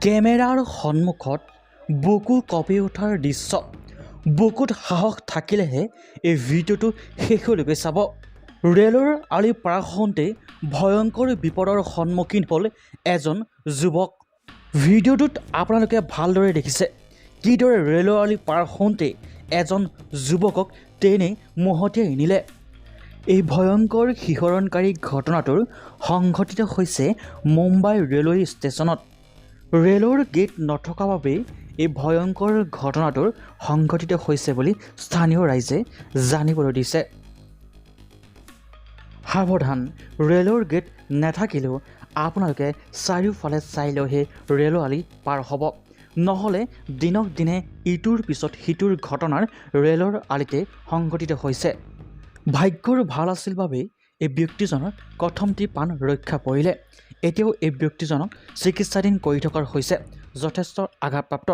কেমেৰাৰ সন্মুখত বুকু কঁপি উঠাৰ দৃশ্য। বুকুত সাহস থাকিলেহে এই ভিডিঅ'টো শেষলৈকে চাব। ৰেলৰ আলি পাৰ হওঁতে ভয়ংকৰ বিপদৰ সন্মুখীন হ'ল এজন যুৱক। ভিডিঅ'টোত আপোনালোকে ভালদৰে দেখিছে কিদৰে ৰেলৰ আলি পাৰ হওঁতে এজন যুৱকক ট্ৰেইনে মহতিয়াই নিলে। এই ভয়ংকৰ শিহৰণকাৰী ঘটনাটোৰ সংঘটিত হৈছে মুম্বাই ৰেলৱে ষ্টেচনত। ৰেলৰ গেট নথকা বাবে এই ভয়ংকৰ ঘটনাটোৰ সংঘটিত হৈছে বুলি স্থানীয় ৰাইজে জানিবলৈ দিছে। সাৱধান, ৰেলৰ গেট নাথাকিলেও আপোনালোকে চাৰিওফালে চাই লৈহে ৰেল আলি পাৰ হ'ব, নহ'লে দিনক দিনে ইটোৰ পিছত সিটোৰ ঘটনাৰ ৰেলৰ আলিতে সংঘটিত হৈছে। ভাগ্যৰ ভাল আছিল বাবে এই ব্যক্তিজনৰ কথমটি প্ৰাণ ৰক্ষা পৰিলে। এতিয়াও এই ব্যক্তিজনক চিকিৎসাধীন কৰি থকাৰ হৈছে, যথেষ্ট আঘাতপ্ৰাপ্ত।